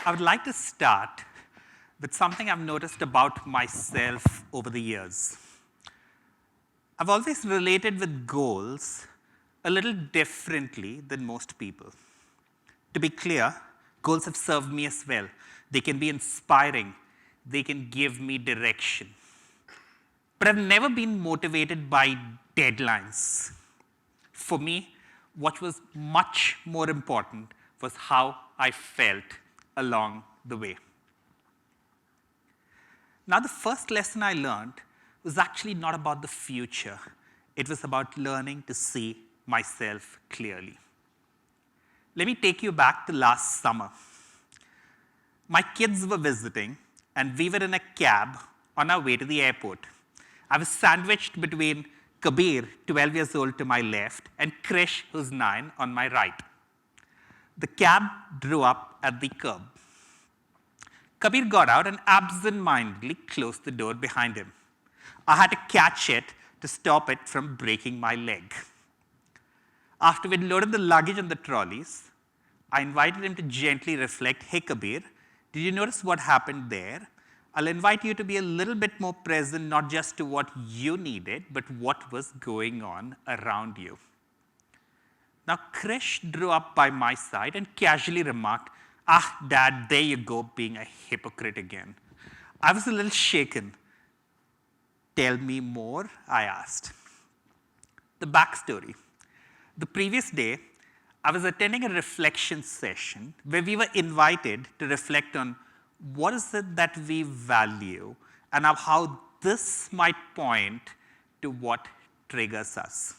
I would like to start with something I've noticed about myself over the years. I've always related with goals a little differently than most people. To be clear, goals have served me as well. They can be inspiring. They can give me direction. But I've never been motivated by deadlines. For me, what was much more important was how I felt along the way. Now, the first lesson I learned was actually not about the future. It was about learning to see myself clearly. Let me take you back to last summer. My kids were visiting, and we were in a cab on our way to the airport. I was sandwiched between Kabir, 12 years old, to my left, and Krish, who's 9, on my right. The cab drew up at the curb. Kabir got out and absent-mindedly closed the door behind him. I had to catch it to stop it from breaking my leg. After we'd loaded the luggage on the trolleys, I invited him to gently reflect, "Hey Kabir, did you notice what happened there? I'll invite you to be a little bit more present, not just to what you needed, but what was going on around you." Now, Krish drew up by my side and casually remarked, Dad, there you go, being a hypocrite again." I was a little shaken. "Tell me more," I asked. The backstory. The previous day, I was attending a reflection session where we were invited to reflect on what is it that we value and how this might point to what triggers us.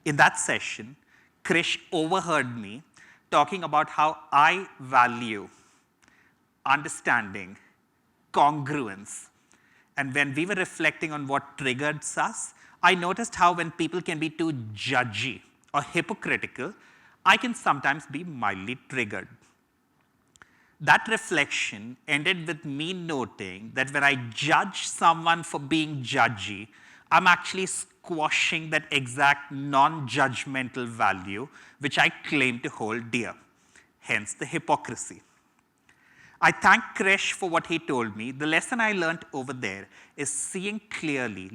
In that session, Krish overheard me talking about how I value understanding, congruence. And when we were reflecting on what triggers us, I noticed how when people can be too judgy or hypocritical, I can sometimes be mildly triggered. That reflection ended with me noting that when I judge someone for being judgy, I'm actually squashing that exact non-judgmental value which I claim to hold dear, hence the hypocrisy. I thank Krish for what he told me. The lesson I learned over there is seeing clearly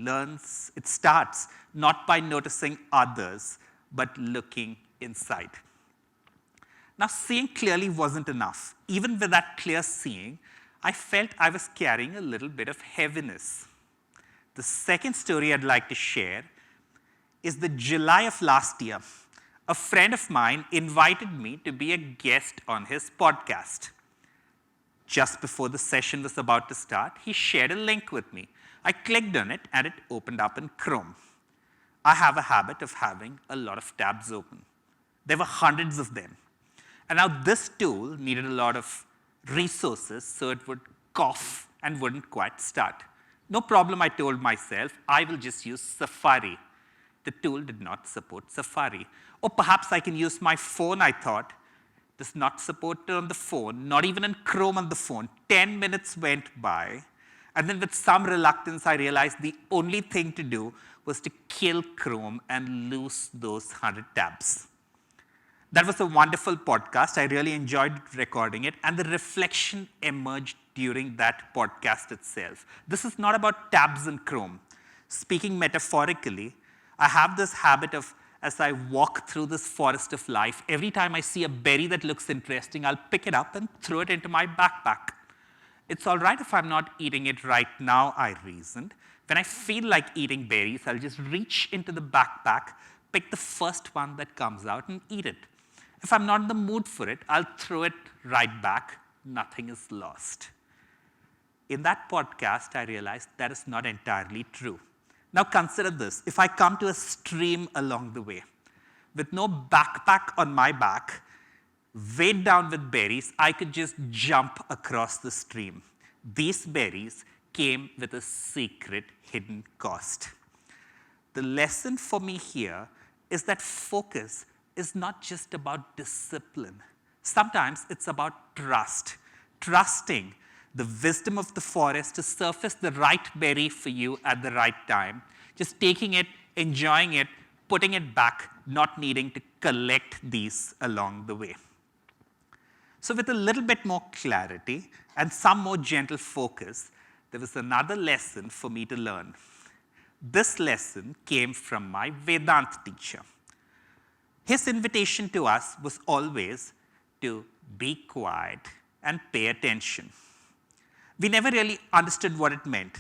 it starts not by noticing others, but looking inside. Now, seeing clearly wasn't enough. Even with that clear seeing, I felt I was carrying a little bit of heaviness. The second story I'd like to share is the July of last year. A friend of mine invited me to be a guest on his podcast. Just before the session was about to start, he shared a link with me. I clicked on it, and it opened up in Chrome. I have a habit of having a lot of tabs open. There were hundreds of them. And now this tool needed a lot of resources, so it would cough and wouldn't quite start. No problem, I told myself, I will just use Safari. The tool did not support Safari. Or perhaps I can use my phone, I thought. Does not support it on the phone, not even in Chrome on the phone. 10 minutes went by, and then with some reluctance, I realized the only thing to do was to kill Chrome and lose those 100 tabs. That was a wonderful podcast. I really enjoyed recording it, and the reflection emerged during that podcast itself. This is not about tabs in Chrome. Speaking metaphorically, I have this habit of, as I walk through this forest of life, every time I see a berry that looks interesting, I'll pick it up and throw it into my backpack. It's all right if I'm not eating it right now, I reasoned. When I feel like eating berries, I'll just reach into the backpack, pick the first one that comes out, and eat it. If I'm not in the mood for it, I'll throw it right back. Nothing is lost. In that podcast, I realized that is not entirely true. Now consider this. If I come to a stream along the way, with no backpack on my back, weighed down with berries, I could just jump across the stream. These berries came with a secret hidden cost. The lesson for me here is that focus is not just about discipline. Sometimes it's about trust. Trusting the wisdom of the forest to surface the right berry for you at the right time. Just taking it, enjoying it, putting it back, not needing to collect these along the way. So with a little bit more clarity and some more gentle focus, there was another lesson for me to learn. This lesson came from my Vedanta teacher. His invitation to us was always to be quiet and pay attention. We never really understood what it meant.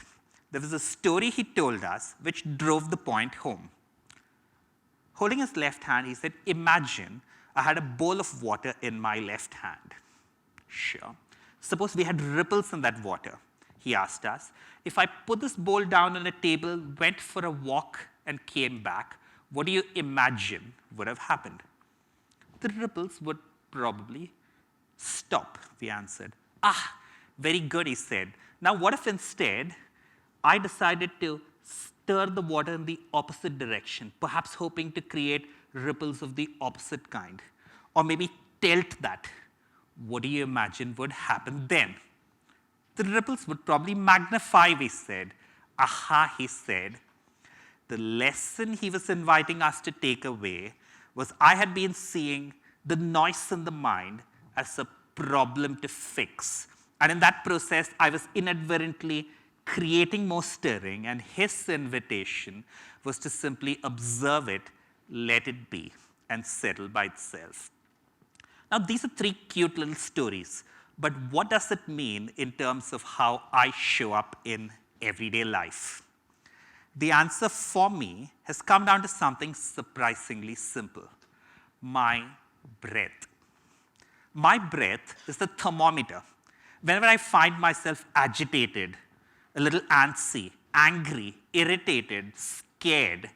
There was a story he told us which drove the point home. Holding his left hand, he said, imagine I had a bowl of water in my left hand. Sure. Suppose we had ripples in that water. He asked us, if I put this bowl down on a table, went for a walk, and came back, what do you imagine would have happened? The ripples would probably stop, we answered. Ah, very good, he said. Now what if instead I decided to stir the water in the opposite direction, perhaps hoping to create ripples of the opposite kind, or maybe tilt that? What do you imagine would happen then? The ripples would probably magnify, we said. Aha, he said. The lesson he was inviting us to take away was I had been seeing the noise in the mind as a problem to fix. And in that process, I was inadvertently creating more stirring, and his invitation was to simply observe it, let it be, and settle by itself. Now, these are three cute little stories, but what does it mean in terms of how I show up in everyday life? The answer for me has come down to something surprisingly simple: my breath. My breath is the thermometer. Whenever I find myself agitated, a little antsy, angry, irritated, scared,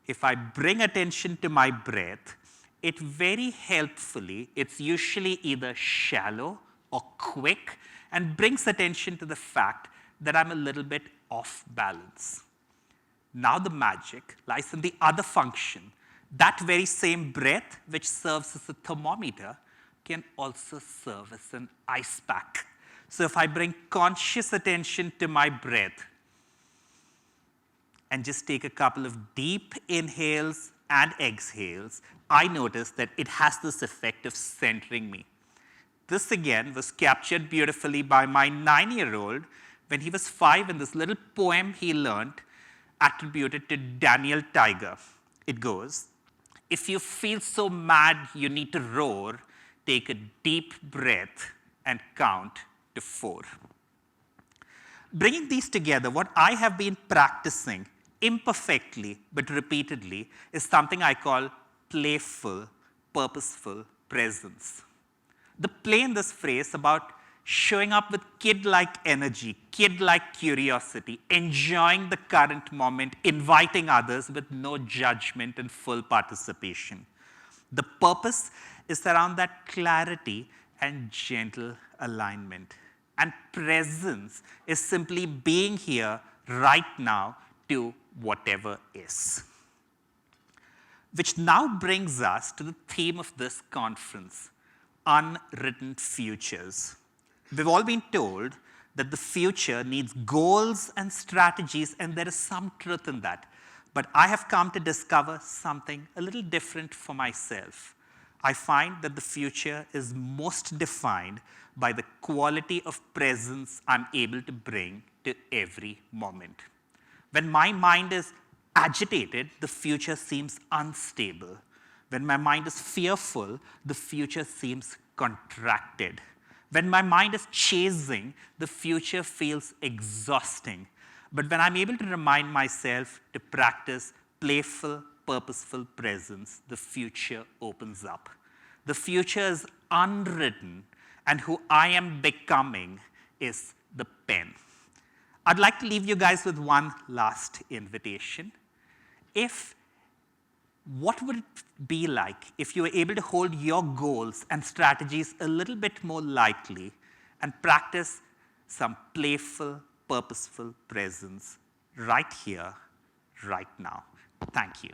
if I bring attention to my breath, it very helpfully, it's usually either shallow or quick, and brings attention to the fact that I'm a little bit off balance. Now the magic lies in the other function. That very same breath, which serves as a thermometer, can also serve as an ice pack. So if I bring conscious attention to my breath and just take a couple of deep inhales and exhales, I notice that it has this effect of centering me. This again was captured beautifully by my 9-year-old when he was 5 in this little poem he learned attributed to Daniel Tiger. It goes, if you feel so mad you need to roar, take a deep breath and count to 4. Bringing these together, what I have been practicing imperfectly but repeatedly is something I call playful, purposeful presence. The play in this phrase about showing up with kid-like energy, kid-like curiosity, enjoying the current moment, inviting others with no judgment and full participation. The purpose is around that clarity and gentle alignment. And presence is simply being here right now to whatever is. Which now brings us to the theme of this conference, unwritten futures. We've all been told that the future needs goals and strategies, and there is some truth in that. But I have come to discover something a little different for myself. I find that the future is most defined by the quality of presence I'm able to bring to every moment. When my mind is agitated, the future seems unstable. When my mind is fearful, the future seems contracted. When my mind is chasing, the future feels exhausting. But when I'm able to remind myself to practice playful, purposeful presence, the future opens up. The future is unwritten, and who I am becoming is the pen. I'd like to leave you guys with one last invitation. What would it be like if you were able to hold your goals and strategies a little bit more lightly and practice some playful, purposeful presence right here, right now? Thank you.